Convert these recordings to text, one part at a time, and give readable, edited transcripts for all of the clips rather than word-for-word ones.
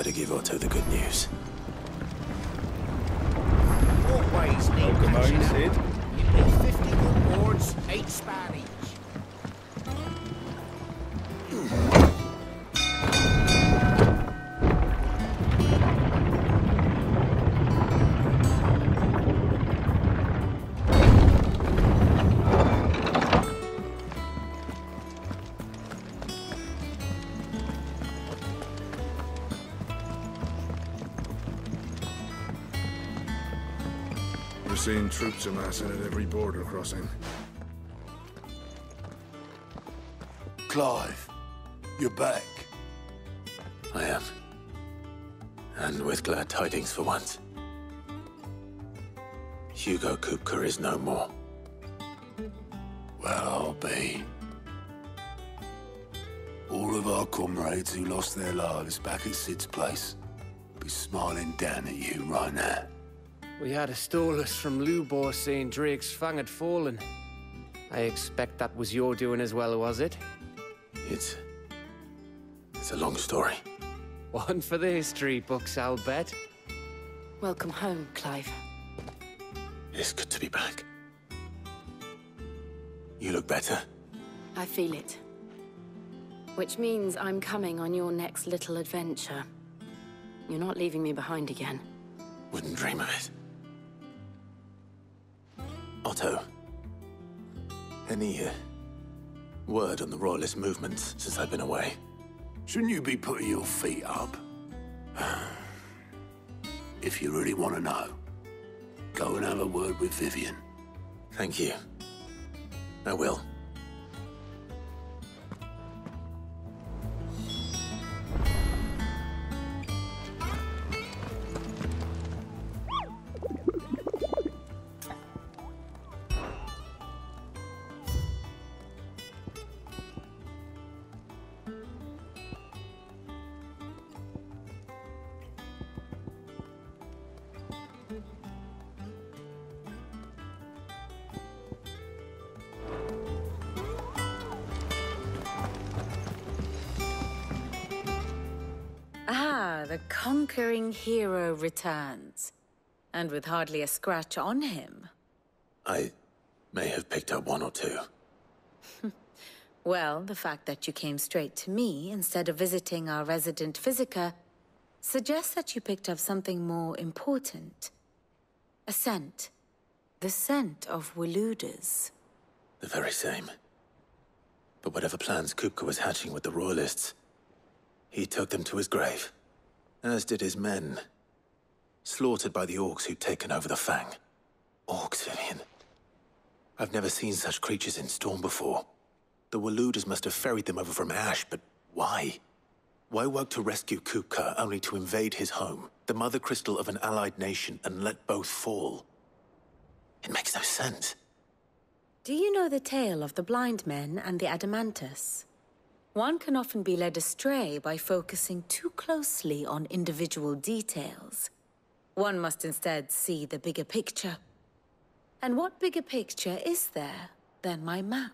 better give Otto the good news. Always need Welcome home, catching up. Sid. You need 50 good boards, 8 span each. We're seeing troops amassing at every border crossing. Clive, you're back. I am. And with glad tidings for once. Hugo Kupka is no more. Well, I'll be. All of our comrades who lost their lives back at Sid's place will be smiling down at you right now. We had a stolus from Lubor saying Drake's fang had fallen. I expect that was your doing as well, was it? It's a long story. One for the history books, I'll bet. Welcome home, Clive. It's good to be back. You look better. I feel it. Which means I'm coming on your next little adventure. You're not leaving me behind again. Wouldn't dream of it. Otto, any word on the Royalist movements since I've been away? Shouldn't you be putting your feet up? If you really want to know, go and have a word with Vivian. Thank you. I will. The conquering hero returns. And with hardly a scratch on him. I may have picked up one or two. Well, the fact that you came straight to me instead of visiting our resident physiker suggests that you picked up something more important. A scent. The scent of Waludas. The very same. But whatever plans Kupka was hatching with the Royalists, he took them to his grave. As did his men. Slaughtered by the orcs who'd taken over the Fang. Orcs, Vivian. I've never seen such creatures in Storm before. The Waludas must have ferried them over from Ash, but why? Why work to rescue Kupka only to invade his home, the mother crystal of an allied nation, and let both fall? It makes no sense. Do you know the tale of the blind men and the Adamantus? One can often be led astray by focusing too closely on individual details. One must instead see the bigger picture. And what bigger picture is there than my map?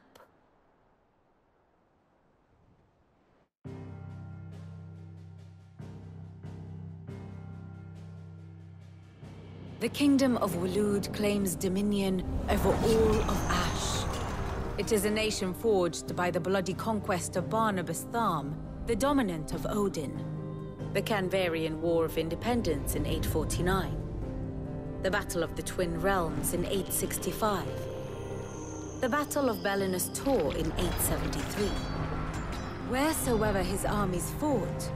The Kingdom of Waloed claims dominion over all of Ash. It is a nation forged by the bloody conquest of Barnabas Tharm, the dominant of Odin. The Canvarian War of Independence in 849. The Battle of the Twin Realms in 865. The Battle of Belinus Tor in 873. Wheresoever his armies fought,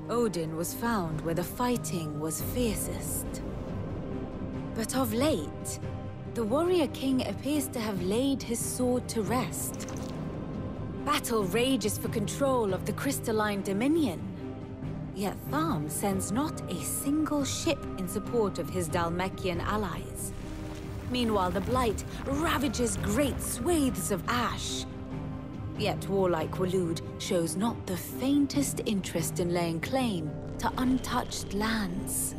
Odin was found where the fighting was fiercest. But of late, the warrior king appears to have laid his sword to rest. Battle rages for control of the crystalline dominion. Yet Tharm sends not a single ship in support of his Dhalmekian allies. Meanwhile, the Blight ravages great swathes of Ash. Yet warlike Waloed shows not the faintest interest in laying claim to untouched lands.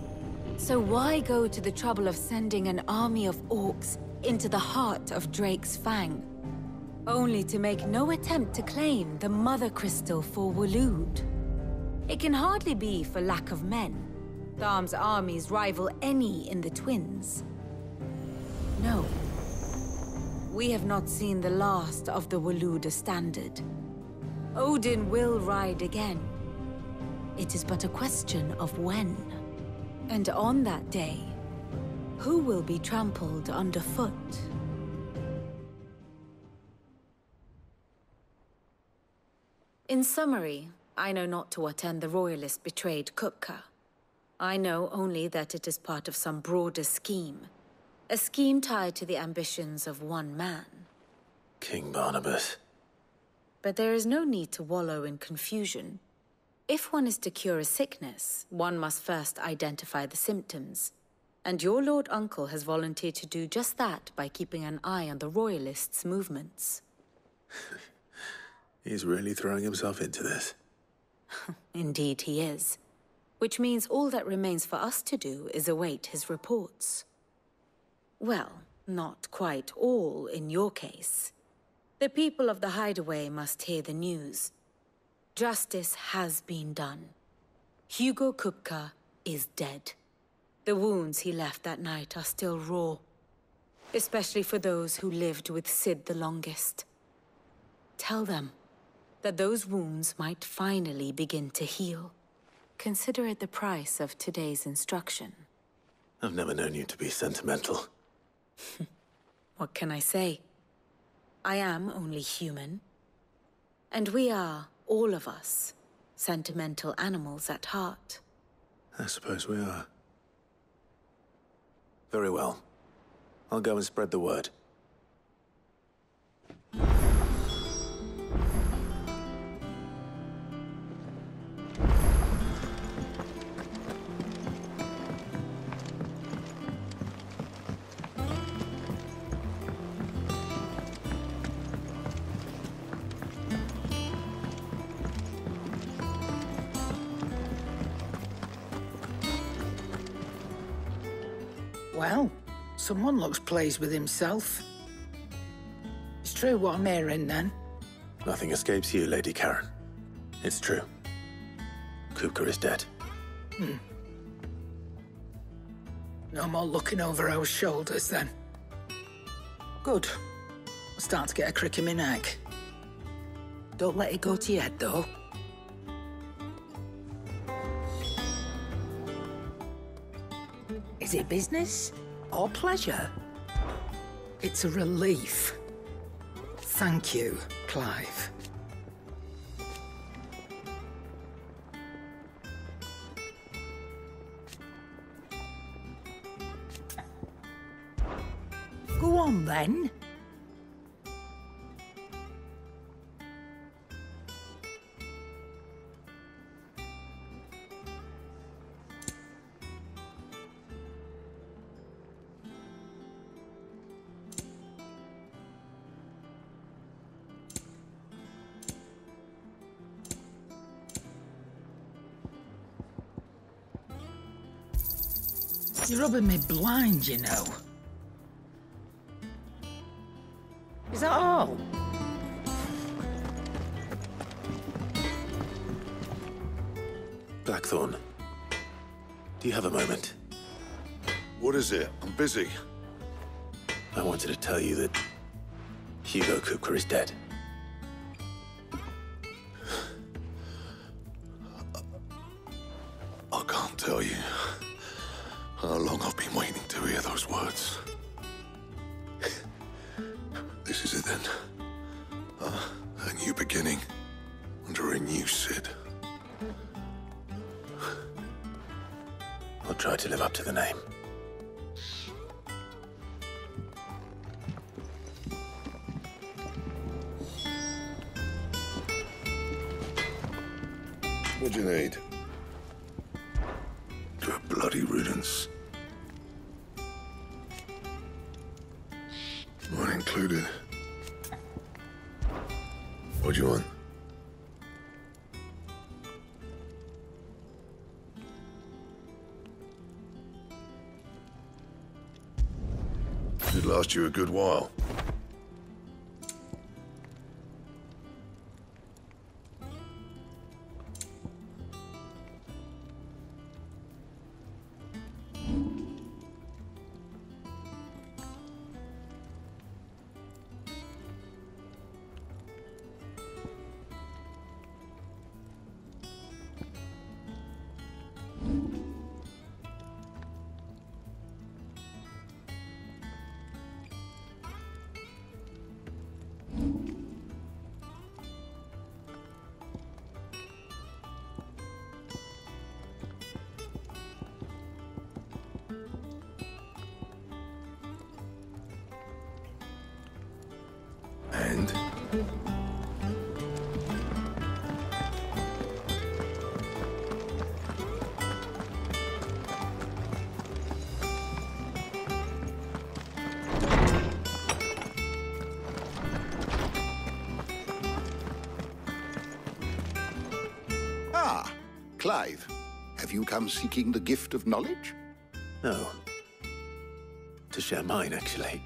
So why go to the trouble of sending an army of orcs into the heart of Drake's Fang, only to make no attempt to claim the Mother Crystal for Waloed? It can hardly be for lack of men. Tharm's armies rival any in the Twins. No. We have not seen the last of the Waloed standard. Odin will ride again. It is but a question of when. And on that day, who will be trampled underfoot? In summary, I know not to what end the Royalist betrayed Kupka. I know only that it is part of some broader scheme. A scheme tied to the ambitions of one man. King Barnabas. But there is no need to wallow in confusion. If one is to cure a sickness, one must first identify the symptoms. And your Lord Uncle has volunteered to do just that by keeping an eye on the Royalists' movements. He's really throwing himself into this. Indeed he is. Which means all that remains for us to do is await his reports. Well, not quite all in your case. The people of the Hideaway must hear the news. Justice has been done. Hugo Kupka is dead. The wounds he left that night are still raw. Especially for those who lived with Sid the longest. Tell them that those wounds might finally begin to heal. Consider it the price of today's instruction. I've never known you to be sentimental. What can I say? I am only human. And we are, all of us, sentimental animals at heart. I suppose we are. Very well. I'll go and spread the word. Well, someone looks pleased with himself. It's true what I'm hearing, then. Nothing escapes you, Lady Karen. It's true. Kupka is dead. No more looking over our shoulders, then. Good. I'm starting to get a crick in my neck. Don't let it go to your head, though. Is it business or pleasure? It's a relief. Thank you, Clive. Go on, then. You're rubbing me blind, you know. Is that all? Blackthorn, do you have a moment? What is it? I'm busy. I wanted to tell you that Hugo Kupka is dead. I can't tell you how long I've been waiting to hear those words. This is it then. A new beginning under a new Sid. I'll try to live up to the name. What do you need? To a bloody riddance. Mine included. What do you want? It'd last you a good while. Ah, Clive. Have you come seeking the gift of knowledge? No. To share mine, actually.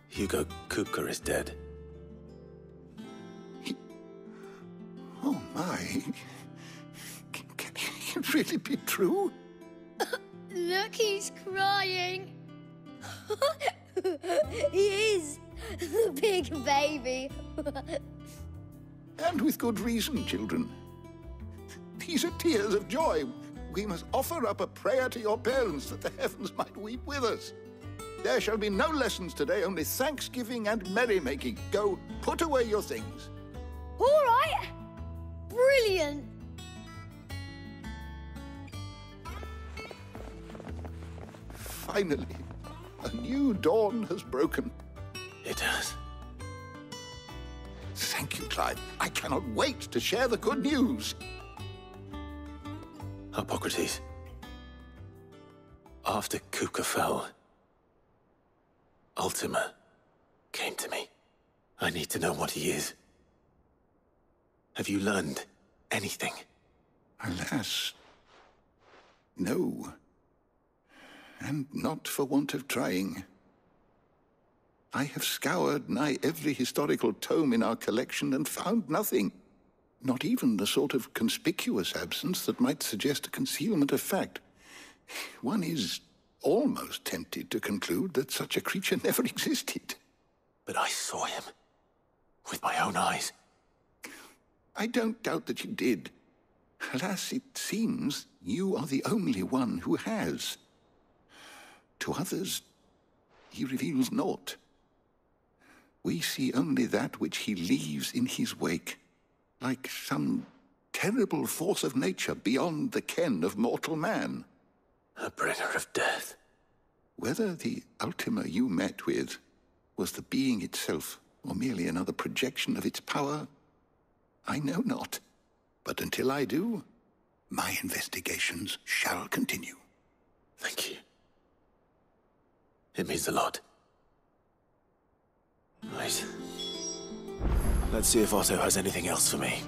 Hugo Kupka is dead. Oh, my. Can it really be true? Look, he's crying. He is. The big baby. And with good reason, children. These are tears of joy. We must offer up a prayer to your parents that the heavens might weep with us. There shall be no lessons today, only thanksgiving and merrymaking. Go, put away your things. All right. Brilliant. Finally, a new dawn has broken. It has. Thank you, Clive. I cannot wait to share the good news. Hippocrates. After Kupka fell, Ultima came to me. I need to know what he is. Have you learned anything? Alas, no. And not for want of trying. I have scoured nigh every historical tome in our collection and found nothing. Not even the sort of conspicuous absence that might suggest a concealment of fact. One is almost tempted to conclude that such a creature never existed. But I saw him. With my own eyes. I don't doubt that you did. Alas, it seems you are the only one who has. To others, he reveals naught. We see only that which he leaves in his wake, like some terrible force of nature beyond the ken of mortal man. A bringer of death. Whether the Ultima you met with was the being itself, or merely another projection of its power, I know not. But until I do, my investigations shall continue. Thank you. It means a lot. Right. Let's see if Otto has anything else for me.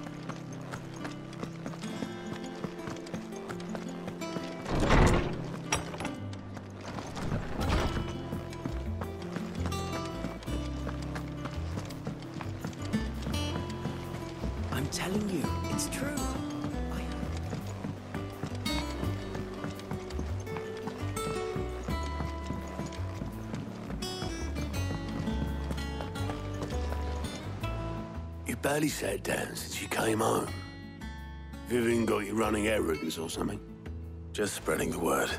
I'm telling you, it's true. You barely sat down since you came home. Vivian got you running errands or something? Just spreading the word.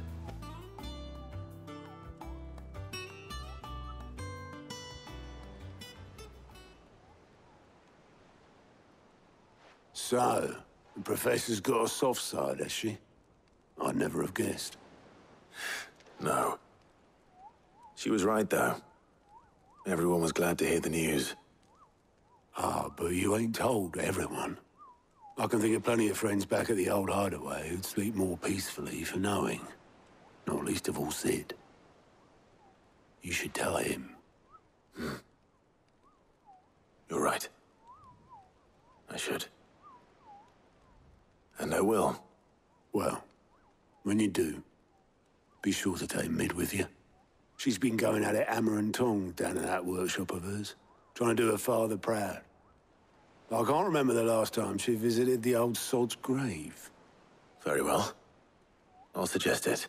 So, the Professor's got a soft side, has she? I'd never have guessed. No. She was right, though. Everyone was glad to hear the news. Ah, but you ain't told everyone. I can think of plenty of friends back at the old hideaway who'd sleep more peacefully for knowing. Not least of all Sid. You should tell him. You're right. I should. And I will. Well, when you do, be sure to take Mid with you. She's been going at it hammer and tong down in that workshop of hers, trying to do her father proud. I can't remember the last time she visited the old sod's grave. Very well. I'll suggest it.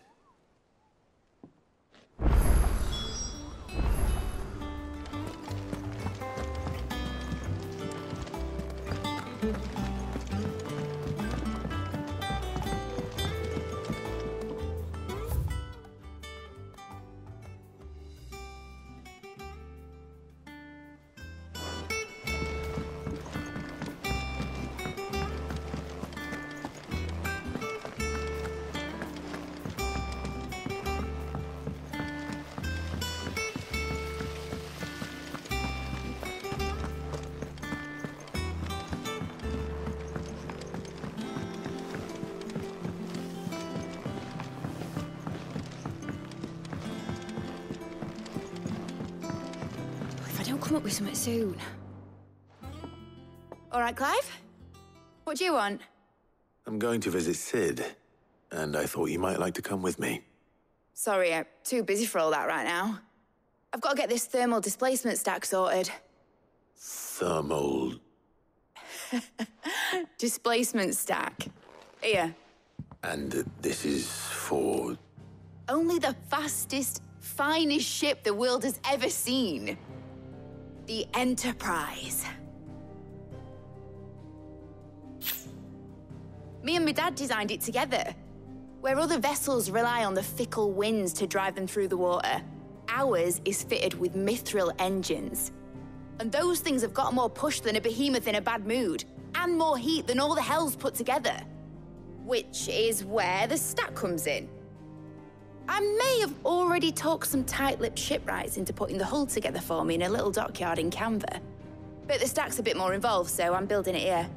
I'll come up with something soon. All right, Clive? What do you want? I'm going to visit Sid, and I thought you might like to come with me. Sorry, I'm too busy for all that right now. I've got to get this thermal displacement stack sorted. Thermal... Displacement stack. Here. And this is for... Only the fastest, finest ship the world has ever seen. The Enterprise. Me and my dad designed it together. Where other vessels rely on the fickle winds to drive them through the water, ours is fitted with mithril engines. And those things have got more push than a behemoth in a bad mood, and more heat than all the hells put together. Which is where the stack comes in. I may have already talked some tight-lipped shipwrights into putting the hull together for me in a little dockyard in Canva. But the stack's a bit more involved, so I'm building it here.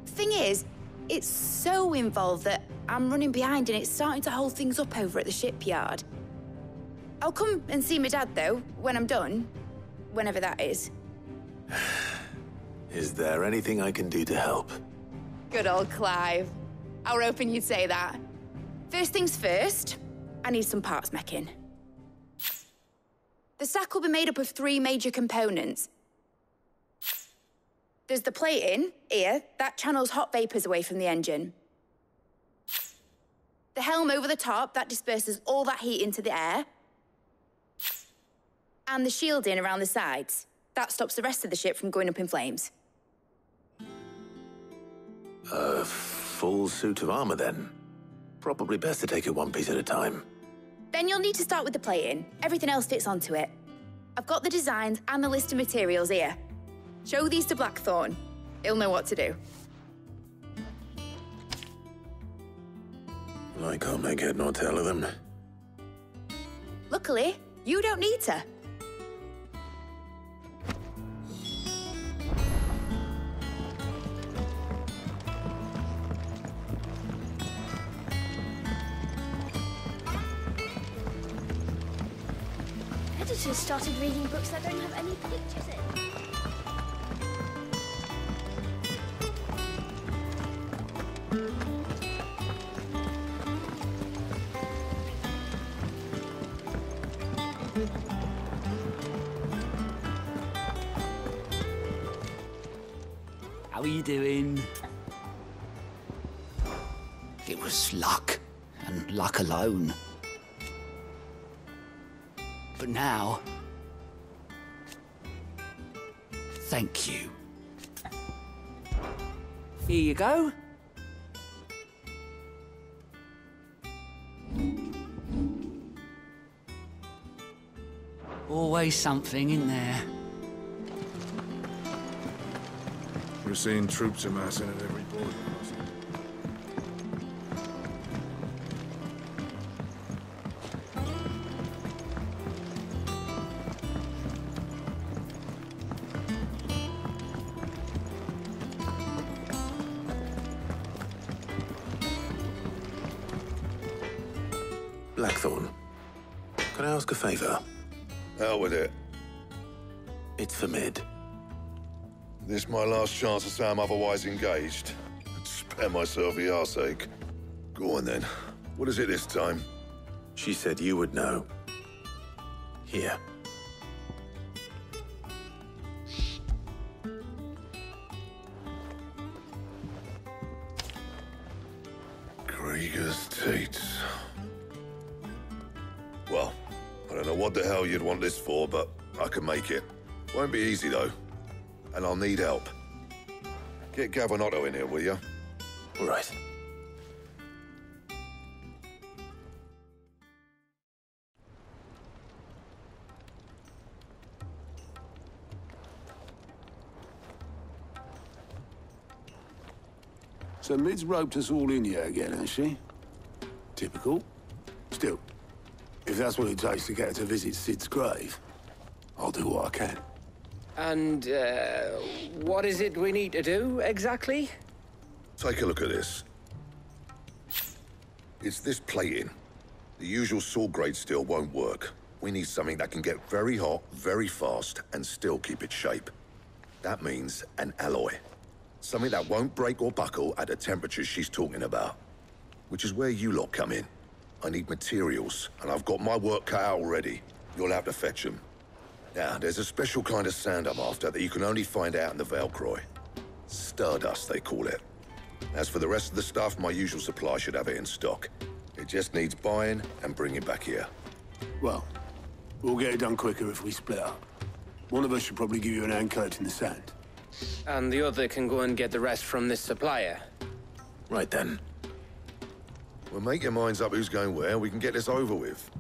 Thing is, it's so involved that I'm running behind and it's starting to hold things up over at the shipyard. I'll come and see my dad, though, when I'm done. Whenever that is. Is there anything I can do to help? Good old Clive. I were hoping you'd say that. First things first, I need some parts meching. The stack will be made up of 3 major components. There's the plating, here, that channels hot vapors away from the engine. The helm over the top, that disperses all that heat into the air. And the shielding around the sides. That stops the rest of the ship from going up in flames. A full suit of armor, then? Probably best to take it one piece at a time. Then you'll need to start with the plating. Everything else fits onto it. I've got the designs and the list of materials here. Show these to Blackthorn. He'll know what to do. I can't make head nor tail of them. Luckily, you don't need to. Editors started reading books that don't have any pictures in. How are you doing? It was luck, and luck alone. But now... thank you. Here you go. Always something in there. We're seeing troops amassing at every border crossing. Blackthorn, can I ask a favor? Out with it. It's for Mid. This my last chance to say I'm otherwise engaged. I'd spare myself the arseache. Go on then. What is it this time? She said you would know. Here. Krieger's Tates. Well, I don't know what the hell you'd want this for, but I can make it. Won't be easy, though. And I'll need help. Get Gavin-Otto in here, will you? All right. So Mid's roped us all in here again, has she? Typical. Still, if that's what it takes to get her to visit Sid's grave, I'll do what I can. And, what is it we need to do, exactly? Take a look at this. It's this plating. The usual sword grade steel won't work. We need something that can get very hot, very fast, and still keep its shape. That means an alloy. Something that won't break or buckle at the temperatures she's talking about. Which is where you lot come in. I need materials, and I've got my work cut out already. You'll have to fetch them. Now, there's a special kind of sand I'm after that you can only find out in the Valcroy. Stardust, they call it. As for the rest of the stuff, my usual supply should have it in stock. It just needs buying and bringing back here. Well, we'll get it done quicker if we split up. One of us should probably give you an hand collecting the sand. And the other can go and get the rest from this supplier. Right then. Well, make your minds up who's going where, and we can get this over with.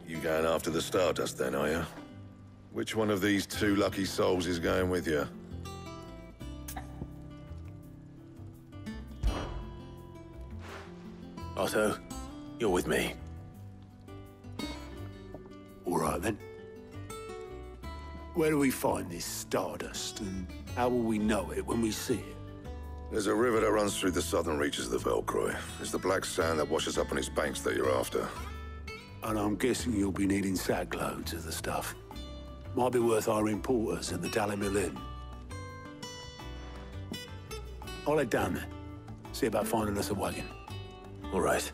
You going after the Stardust then, are you? Which one of these two lucky souls is going with you? Otto, you're with me. All right, then. Where do we find this Stardust, and how will we know it when we see it? There's a river that runs through the southern reaches of the Valcroy. It's the black sand that washes up on its banks that you're after. And I'm guessing you'll be needing sack loads of the stuff. Might be worth hiring porters at the Dalimil Inn. I'll head down there. See about finding us a wagon. All right.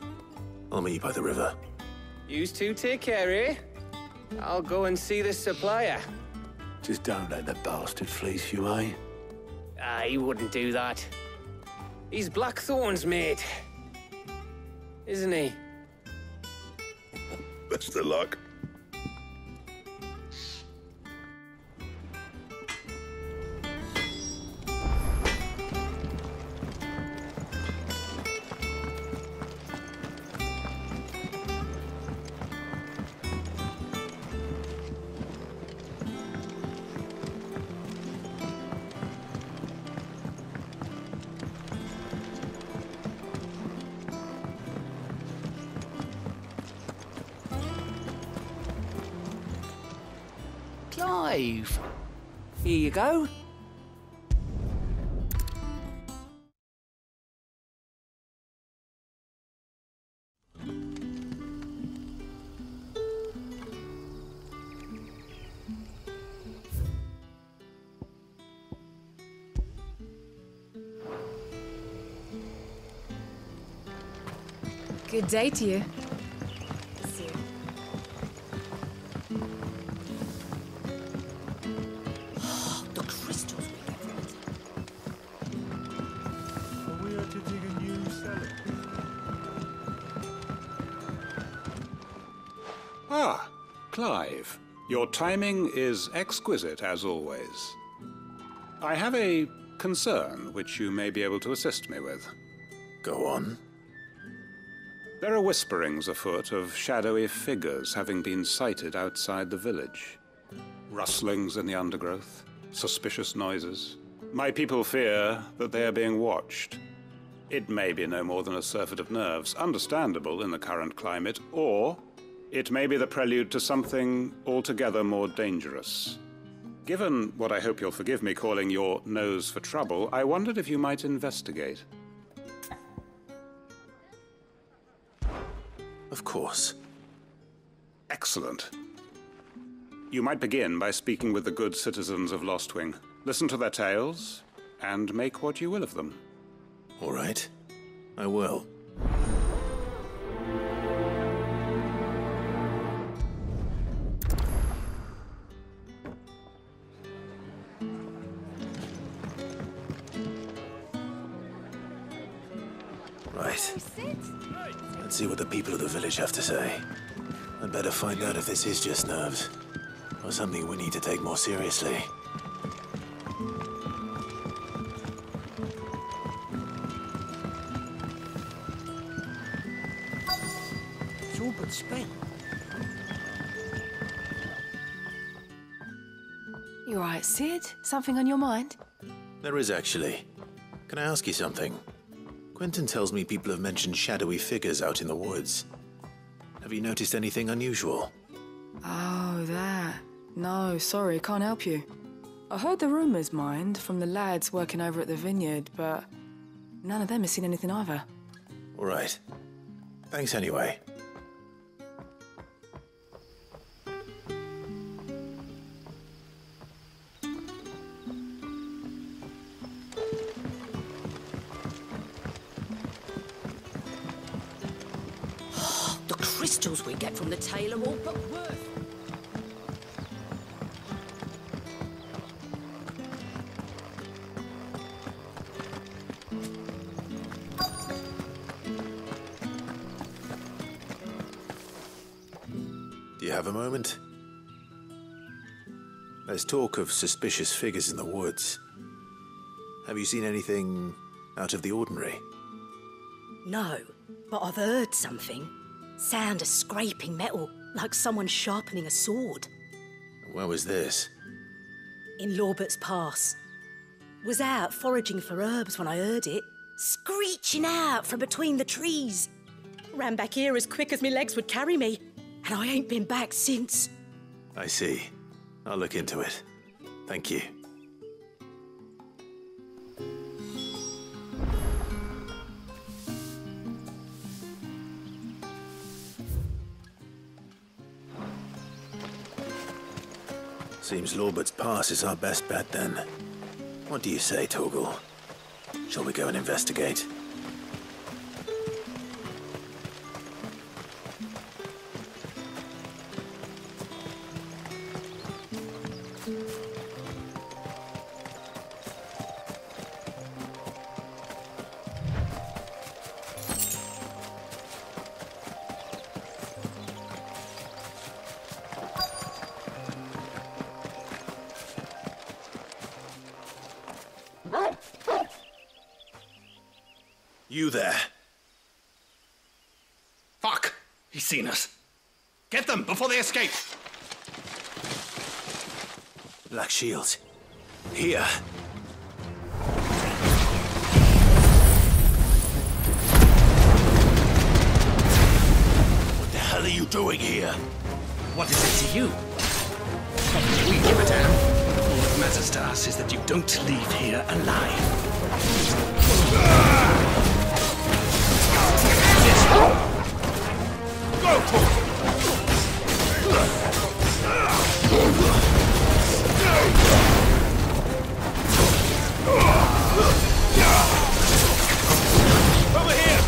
I'll meet you by the river. Yous two take care, eh? I'll go and see this supplier. Just don't let the bastard fleece you, eh? He wouldn't do that. He's Blackthorn's mate. Isn't he? Best of luck. Clive. Here you go. Good day to you. The crystals we get from it. Are we to dig a new cellar? Ah, Clive. Your timing is exquisite, as always. I have a concern which you may be able to assist me with. Go on. There are whisperings afoot of shadowy figures having been sighted outside the village. Rustlings in the undergrowth, suspicious noises. My people fear that they are being watched. It may be no more than a surfeit of nerves, understandable in the current climate, or it may be the prelude to something altogether more dangerous. Given what I hope you'll forgive me calling your nose for trouble, I wondered if you might investigate. Of course. Excellent. You might begin by speaking with the good citizens of Lostwing. Listen to their tales, and make what you will of them. All right. I will. Right. Let's see what the people of the village have to say. I'd better find out if this is just nerves, or something we need to take more seriously. It's all but spent. You all right, Sid? Something on your mind? There is, actually. Can I ask you something? Quentin tells me people have mentioned shadowy figures out in the woods. Have you noticed anything unusual? Oh, that. No, sorry, can't help you. I heard the rumours, mind, from the lads working over at the vineyard, but none of them has seen anything either. All right. Thanks anyway. The crystals we get from the tailor all but worth. Do you have a moment? There's talk of suspicious figures in the woods. Have you seen anything out of the ordinary? No, but I've heard something. Sound of scraping metal, like someone sharpening a sword. Where was this? In Lorbert's Pass. Was out foraging for herbs when I heard it, screeching out from between the trees. Ran back here as quick as my legs would carry me, and I ain't been back since. I see. I'll look into it. Thank you. Seems Lorbert's Pass is our best bet then. What do you say, Torgal? Shall we go and investigate? You there? Fuck! He's seen us. Get them before they escape! Black shields. Here. What the hell are you doing here? What is it to you? Not that we give a damn. All that matters to us is that you don't leave here alive. Over here!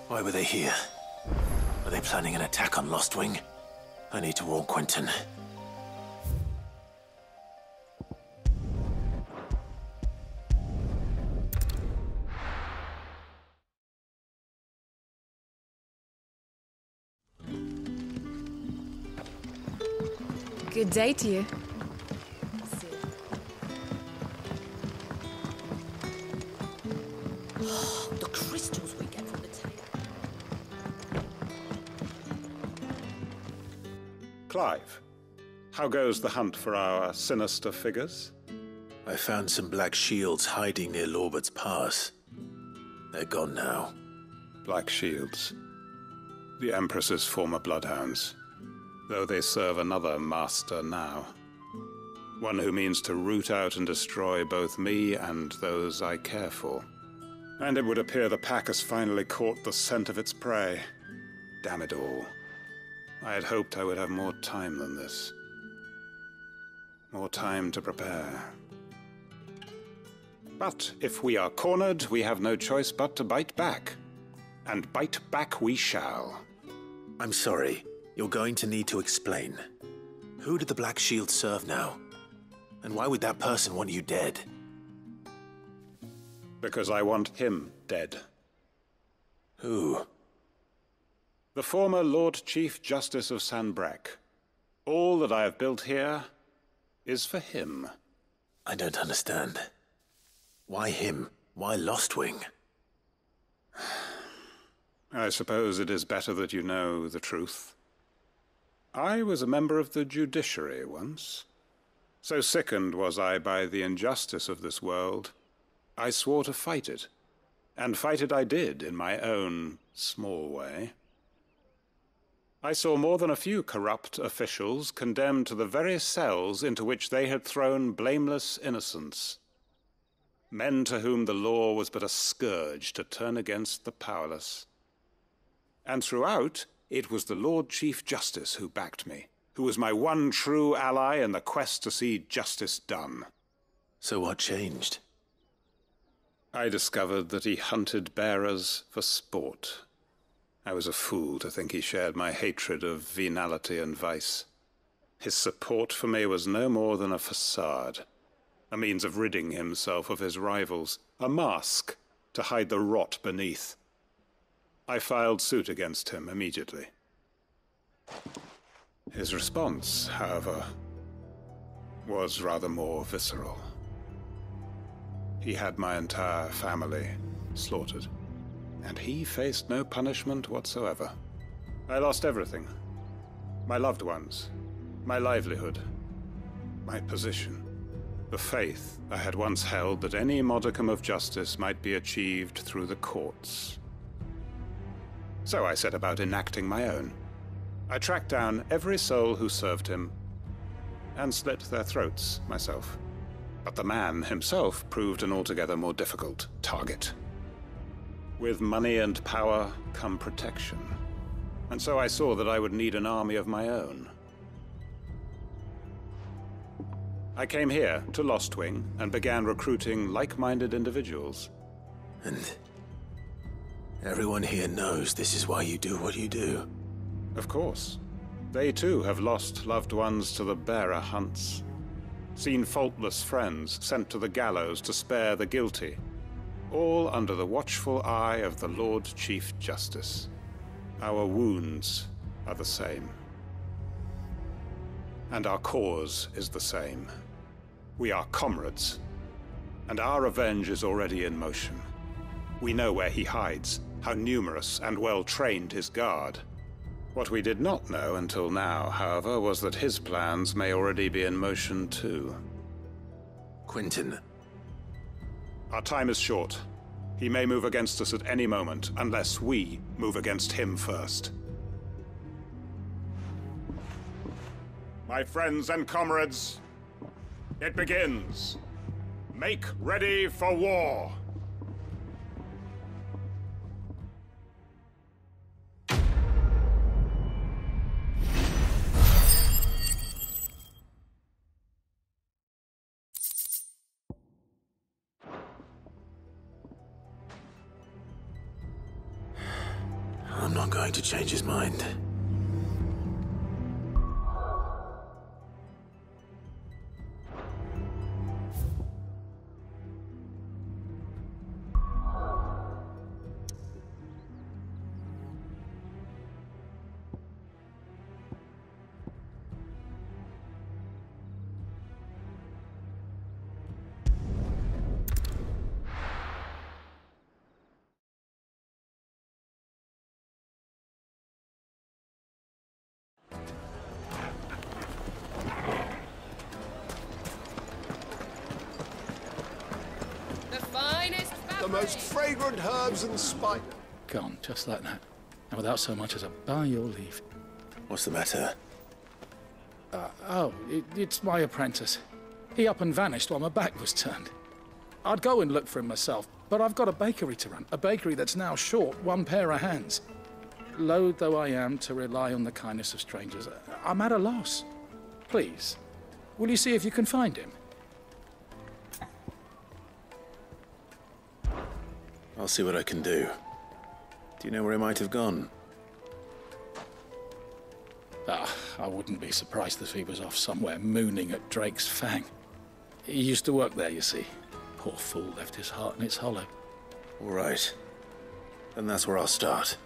Why were they here? Are they planning an attack on Lostwing? I need to warn Quentin. Good day to you. The crystals we get from the tailor. Clive, how goes the hunt for our sinister figures? I found some black shields hiding near Lorbert's Pass. They're gone now. Black shields. The Empress's former bloodhounds. Though they serve another master now. One who means to root out and destroy both me and those I care for. And it would appear the pack has finally caught the scent of its prey. Damn it all. I had hoped I would have more time than this. More time to prepare. But if we are cornered, we have no choice but to bite back. And bite back we shall. I'm sorry. You're going to need to explain. Who did the Black Shield serve now? And why would that person want you dead? Because I want him dead. Who? The former Lord Chief Justice of Sanbreque. All that I have built here is for him. I don't understand. Why him? Why Lostwing? I suppose it is better that you know the truth. I was a member of the judiciary once. So sickened was I by the injustice of this world, I swore to fight it. And fight it I did, in my own small way. I saw more than a few corrupt officials condemned to the very cells into which they had thrown blameless innocents. Men to whom the law was but a scourge to turn against the powerless. And throughout, it was the Lord Chief Justice who backed me, who was my one true ally in the quest to see justice done. So what changed? I discovered that he hunted bearers for sport. I was a fool to think he shared my hatred of venality and vice. His support for me was no more than a facade, a means of ridding himself of his rivals, a mask to hide the rot beneath. I filed suit against him immediately. His response, however, was rather more visceral. He had my entire family slaughtered, and he faced no punishment whatsoever. I lost everything. My loved ones, my livelihood, my position, the faith I had once held that any modicum of justice might be achieved through the courts. So I set about enacting my own. I tracked down every soul who served him, and slit their throats myself. But the man himself proved an altogether more difficult target. With money and power come protection, and so I saw that I would need an army of my own. I came here to Lostwing and began recruiting like-minded individuals. And everyone here knows this is why you do what you do. Of course. They too have lost loved ones to the bearer hunts. Seen faultless friends sent to the gallows to spare the guilty. All under the watchful eye of the Lord Chief Justice. Our wounds are the same. And our cause is the same. We are comrades. And our revenge is already in motion. We know where he hides, how numerous and well-trained his guard. What we did not know until now, however, was that his plans may already be in motion too. Quentin. Our time is short. He may move against us at any moment, unless we move against him first. My friends and comrades, it begins. Make ready for war. I'm not going to change his mind. The most fragrant herbs and spice. Gone, just like that. And without so much as a by your leave. What's the matter? It's my apprentice. He up and vanished while my back was turned. I'd go and look for him myself, but I've got a bakery to run. A bakery that's now short one pair of hands. Loath though I am to rely on the kindness of strangers, I'm at a loss. Please, will you see if you can find him? I'll see what I can do. Do you know where he might have gone? I wouldn't be surprised if he was off somewhere mooning at Drake's Fang. He used to work there, you see. Poor fool left his heart in its hollow. All right. Then that's where I'll start.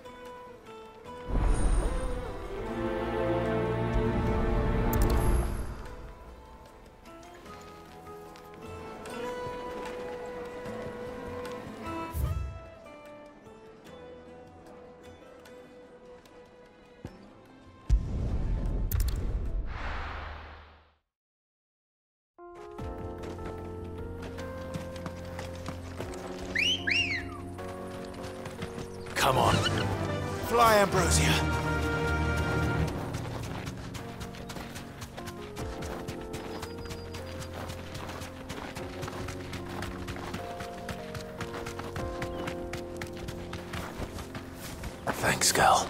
Come on. Fly, Ambrosia. Thanks, Gal.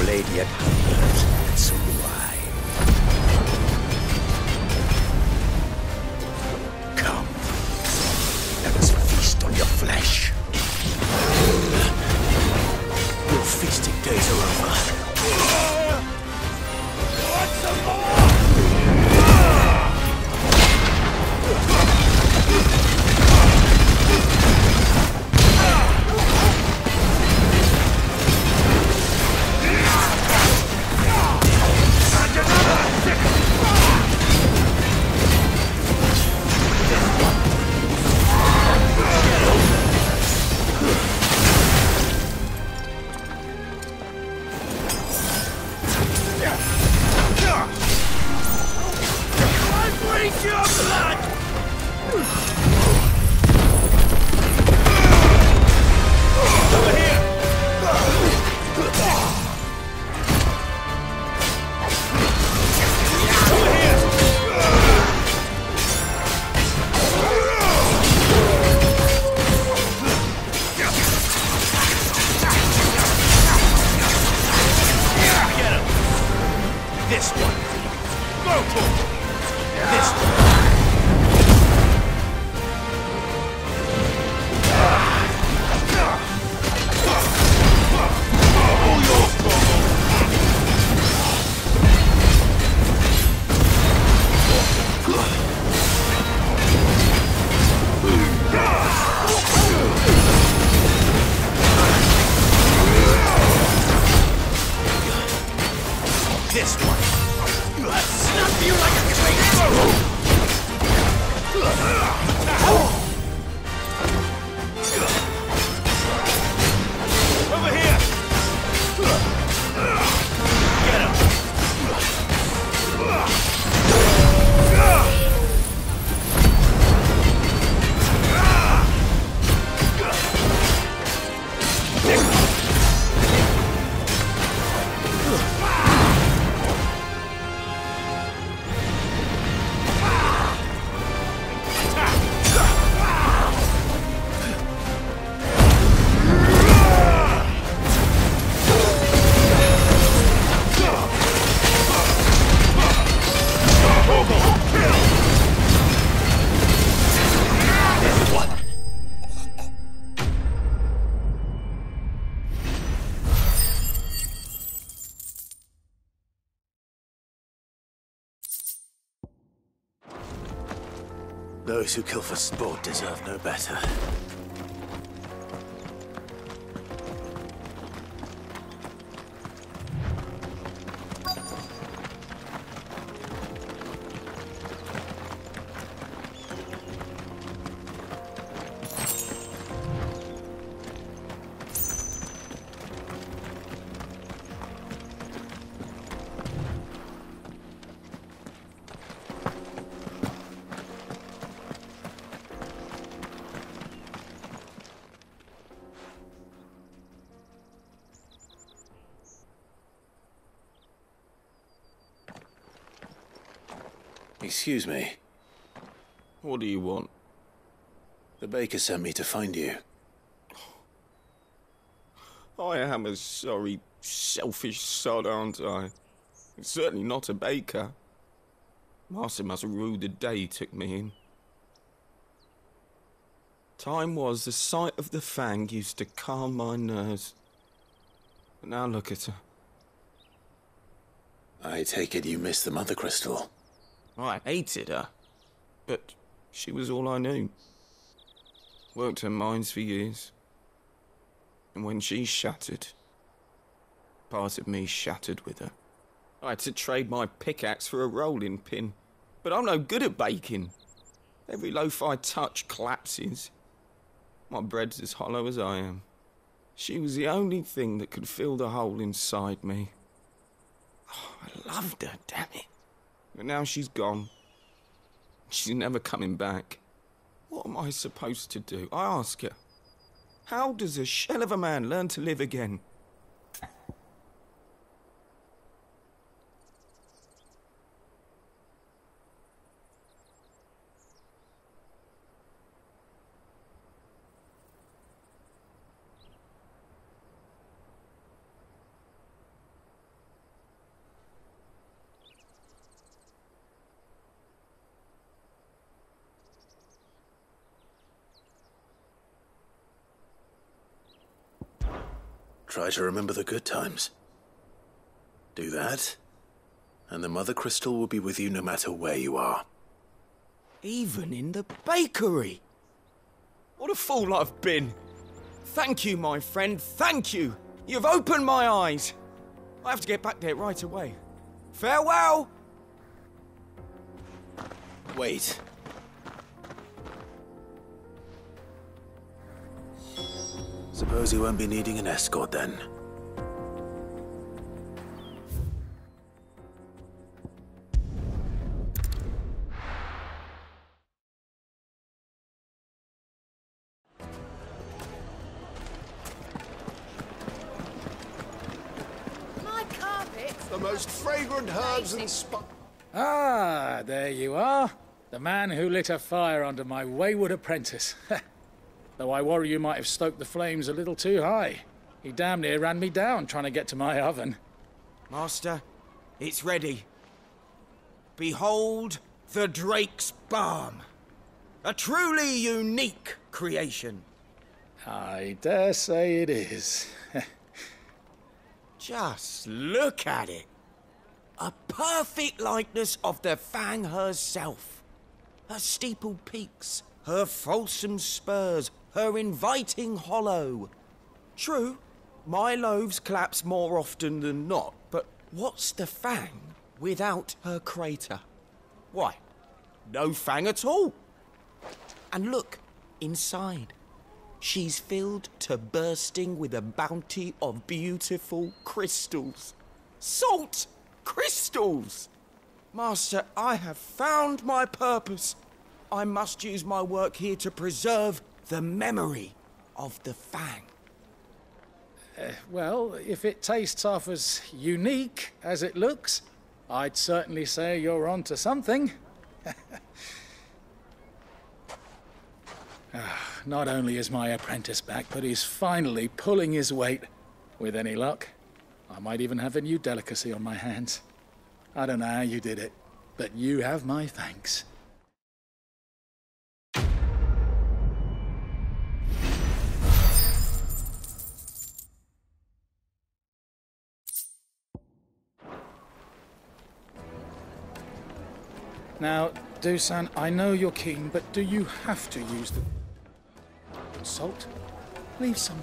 Blade yet hungers, and so do I. Come, let us feast on your flesh. Your feasting days are over. Those who kill for sport deserve no better. Excuse me. What do you want? The baker sent me to find you. I am as sorry Selfish sod, aren't I? Certainly not a baker. Master must have ruled the day he took me in. Time was the sight of the fang used to calm my nerves. But now look at her. I take it you missed the Mother Crystal. I hated her, but she was all I knew. Worked her mines for years. And when she shattered, part of me shattered with her. I had to trade my pickaxe for a rolling pin, but I'm no good at baking. Every loaf I touch collapses. My bread's as hollow as I am. She was the only thing that could fill the hole inside me. Oh, I loved her, damn it. But now she's gone. She's never coming back. What am I supposed to do? I ask her. How does a shell of a man learn to live again? Try to remember the good times. Do that, and the Mother Crystal will be with you no matter where you are. Even in the bakery. What a fool I've been. Thank you, my friend, thank you. You've opened my eyes. I have to get back there right away. Farewell! Wait. Suppose you won't be needing an escort then. My carpets. The most fragrant herbs and spices. Ah, there you are. The man who lit a fire under my wayward apprentice. Though I worry you might have stoked the flames a little too high. He damn near ran me down trying to get to my oven. Master, it's ready. Behold the Drake's Balm. A truly unique creation. I dare say it is. Just look at it. A perfect likeness of the Fang herself. Her steeple peaks, her fulsome spurs, her inviting hollow. True, my loaves collapse more often than not, but what's the Fang without her crater? Why, no Fang at all. And look, inside. She's filled to bursting with a bounty of beautiful crystals. Salt crystals! Master, I have found my purpose. I must use my work here to preserve the memory of the Fang. Well, if it tastes half as unique as it looks, I'd certainly say you're onto something. Not only is my apprentice back, but he's finally pulling his weight. With any luck, I might even have a new delicacy on my hands. I don't know how you did it, but you have my thanks. Now, Dusan, I know you're keen, but do you have to use the salt? Leave some.